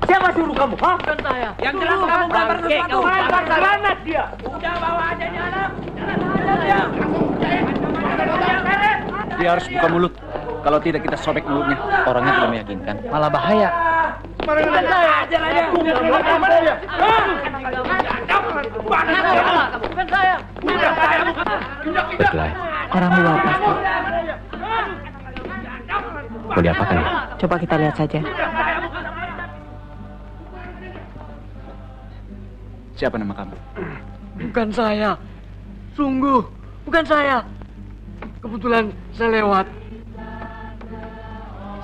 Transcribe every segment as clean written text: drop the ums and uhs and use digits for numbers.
Siapa suruh kamu? Hah? Bukan saya. Yang jelas kamu melempar sesuatu. Granat dia. Udah bawa aja nih anak. Jangan dia. Dia harus buka mulut. Kalau tidak kita sobek mulutnya. Orangnya tidak meyakinkan. Malah bahaya. Bukan saya. Ajar aja. Mana dia? Bukan saya. Baiklah. Orang luar pasti. Mau diapakan ya? Coba kita lihat saja. Siapa nama kamu? Bukan saya. Sungguh. Bukan saya. Kebetulan saya lewat.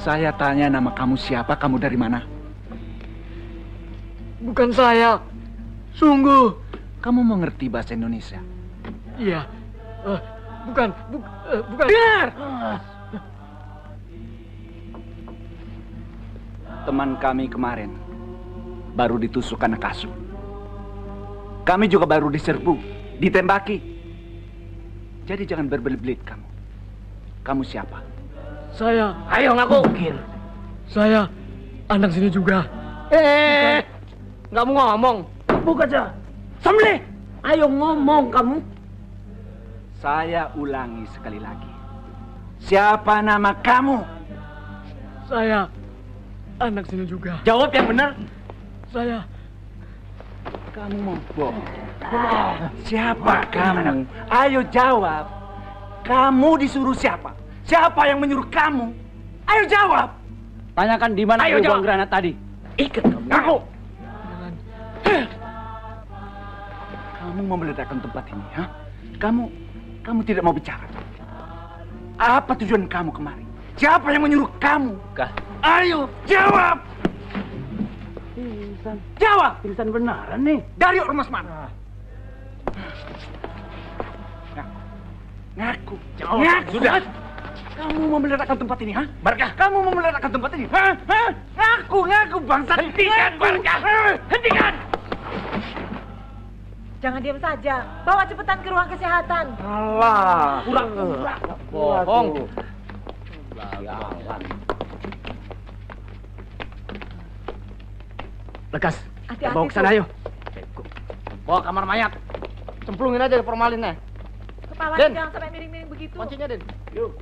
Saya tanya nama kamu siapa, kamu dari mana? Bukan saya. Sungguh. Kamu mengerti bahasa Indonesia? Iya. Bukan. Dengar! Teman kami kemarin baru ditusuk karena kasu. Kami juga baru diserbu, ditembaki. Jadi jangan berbelit-belit kamu. Kamu siapa? Saya. Ayo ngaku. Saya anak sini juga. Nggak mau ngomong. Buka aja. Sembelih. Ayo ngomong kamu. Saya ulangi sekali lagi. Siapa nama kamu? Saya anak sini juga. Jawab yang benar. Saya. Kamu mau bohong. Siapa kamu? Ayo jawab. Kamu disuruh siapa? Siapa yang menyuruh kamu? Ayo jawab. Tanyakan di mana Ayo buang jawab. granat tadi. Ikat kamu. Ngaku. Kamu mau meledakkan tempat ini, ha? Kamu tidak mau bicara. Apa tujuan kamu kemari? Siapa yang menyuruh kamu? Ayo jawab. Jawab. Pingsan benaran nih. Dari ormas mana? Ngaku. Jawab. Ngaku. Sudah. Kamu mau meledakkan tempat ini, ha? Barkah. Kamu mau meledakkan tempat ini, ha? Ngaku bangsa. Hentikan, Barkah. Hentikan. Jangan diam saja. Bawa cepetan ke ruang kesehatan. Alah. Pura-pura. Bohong. Lekas. Hati-hati, Bawa ke sana, Su. ayo. Bawa kamar mayat. Cemplungin aja formalinnya. Kepalanya Den. jangan sampai miring-miring begitu. Kuncinya, Den. Yuk.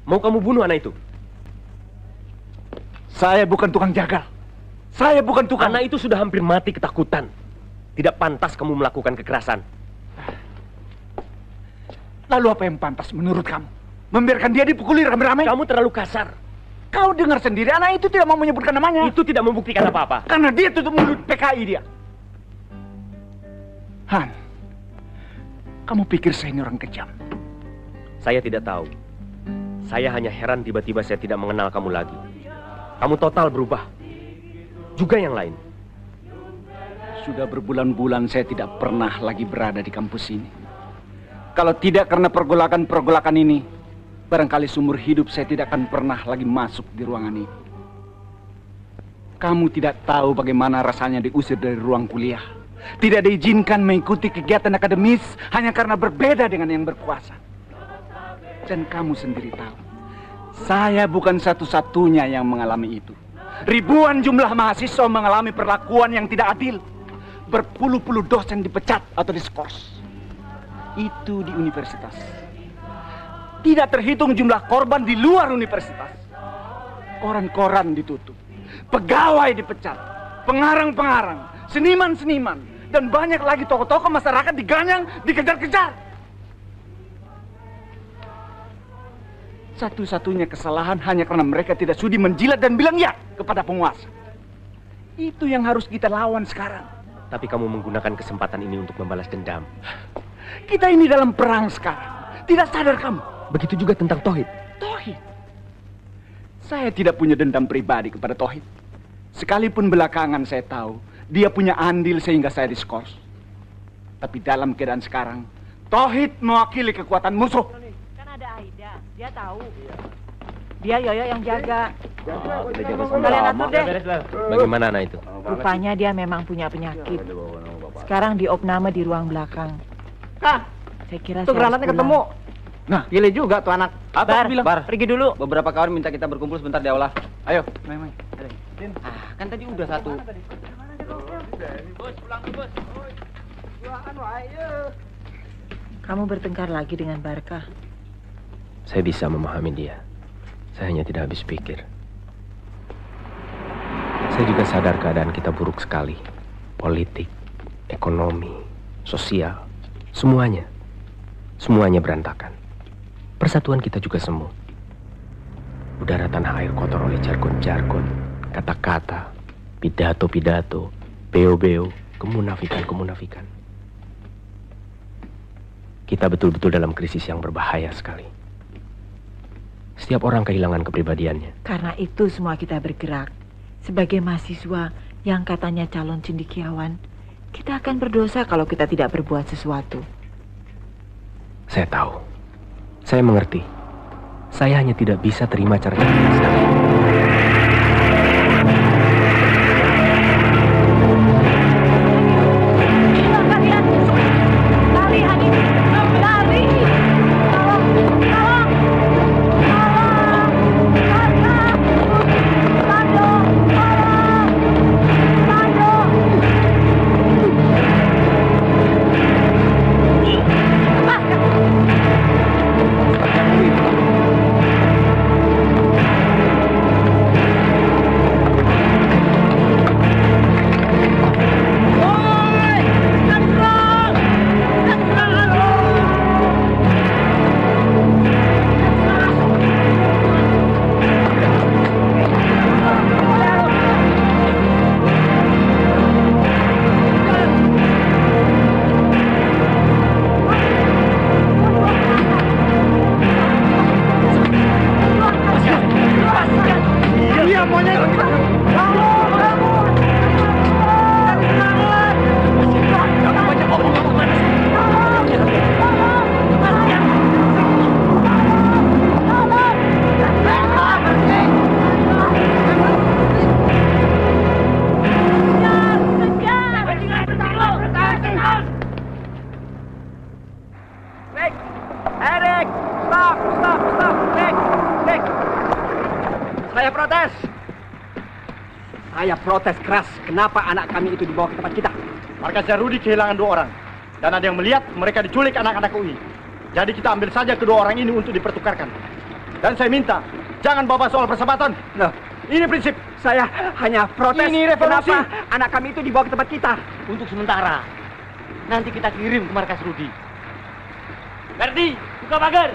Mau kamu bunuh anak itu? Saya bukan tukang jagal. Saya bukan tukang. Anak itu sudah hampir mati ketakutan. Tidak pantas kamu melakukan kekerasan. Lalu apa yang pantas menurut kamu? Membiarkan dia dipukuli ramai-ramai? Kamu terlalu kasar. Kau dengar sendiri, anak itu tidak mau menyebutkan namanya. Itu tidak membuktikan apa-apa. Karena dia tutup mulut PKI dia. Han, kamu pikir saya ini orang kejam? Saya tidak tahu. Saya hanya heran tiba-tiba saya tidak mengenal kamu lagi. Kamu total berubah. Juga yang lain. Sudah berbulan-bulan saya tidak pernah lagi berada di kampus ini. Kalau tidak karena pergolakan-pergolakan ini, barangkali seumur hidup saya tidak akan pernah lagi masuk di ruangan ini. Kamu tidak tahu bagaimana rasanya diusir dari ruang kuliah. Tidak diizinkan mengikuti kegiatan akademis hanya karena berbeda dengan yang berkuasa. Dan kamu sendiri tahu, saya bukan satu-satunya yang mengalami itu. Ribuan jumlah mahasiswa mengalami perlakuan yang tidak adil. Berpuluh-puluh dosen dipecat atau diskors. Itu di universitas. Tidak terhitung jumlah korban di luar universitas. Koran-koran ditutup. Pegawai dipecat. Pengarang-pengarang. Seniman-seniman. Dan banyak lagi tokoh-tokoh masyarakat diganyang, dikejar-kejar. Satu-satunya kesalahan hanya karena mereka tidak sudi menjilat dan bilang ya kepada penguasa. Itu yang harus kita lawan sekarang. Tapi kamu menggunakan kesempatan ini untuk membalas dendam. Kita ini dalam perang sekarang. Tidak sadar kamu? Begitu juga tentang Tauhid. Tauhid? Saya tidak punya dendam pribadi kepada Tauhid. Sekalipun belakangan saya tahu dia punya andil sehingga saya diskors. Tapi dalam keadaan sekarang, Tauhid mewakili kekuatan musuh. Kan ada Aida, dia tahu. Dia Yoyo yang jaga. Kalian atur deh. Bagaimana anak itu? Rupanya dia memang punya penyakit. Sekarang diopname di ruang belakang. Kak, Saya kira itu saya harus granatnya pulang. ketemu. Nah, gile juga tuh anak. Apa Bar, bilang? pergi dulu. Beberapa kawan minta kita berkumpul sebentar di aula. Ayo, main. Ah, kan tadi udah satu. Kamu bertengkar lagi dengan Barkah. Saya bisa memahami dia. Saya hanya tidak habis pikir. Saya juga sadar keadaan kita buruk sekali. Politik, ekonomi, sosial, semuanya. Semuanya berantakan. Persatuan kita juga semu. Udara tanah air kotor oleh jargon-jargon, kata-kata, pidato-pidato, beo-beo, kemunafikan-kemunafikan. Kita betul-betul dalam krisis yang berbahaya sekali. Setiap orang kehilangan kepribadiannya. Karena itu semua kita bergerak. Sebagai mahasiswa yang katanya calon cendekiawan, kita akan berdosa kalau kita tidak berbuat sesuatu. Saya tahu. Saya mengerti. Saya hanya tidak bisa terima cara sekali. Saya protes keras. Kenapa anak kami itu dibawa ke tempat kita? Markasnya Rudi kehilangan 2 orang. Dan ada yang melihat mereka diculik anak-anak UI. Jadi kita ambil saja kedua orang ini untuk dipertukarkan. Dan saya minta, jangan bawa soal persahabatan. Loh, ini prinsip. saya hanya protes. Ini revolusi. Kenapa anak kami itu dibawa ke tempat kita? Untuk sementara. Nanti kita kirim ke markas Rudi. Berdi, buka pagar.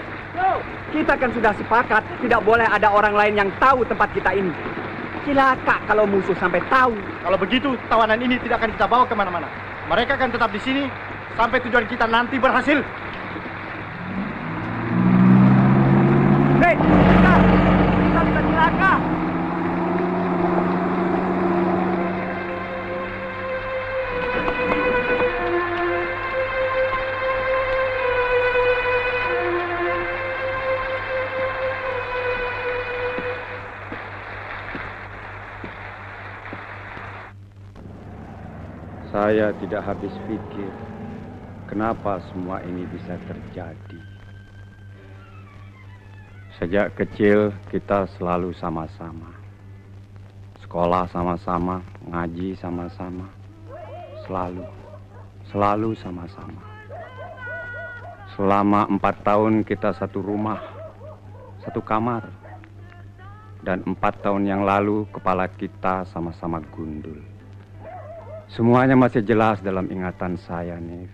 Kita kan sudah sepakat tidak boleh ada orang lain yang tahu tempat kita ini. Celaka kalau musuh sampai tahu. Kalau begitu, tawanan ini tidak akan kita bawa kemana-mana. Mereka akan tetap di sini sampai tujuan kita nanti berhasil. Hei, kita bisa celaka. Saya tidak habis pikir kenapa semua ini bisa terjadi. Sejak kecil kita selalu sama-sama. Sekolah sama-sama, ngaji sama-sama. Selalu sama-sama. Selama 4 tahun kita satu rumah, satu kamar. Dan 4 tahun yang lalu kepala kita sama-sama gundul. Semuanya masih jelas dalam ingatan saya, Nif.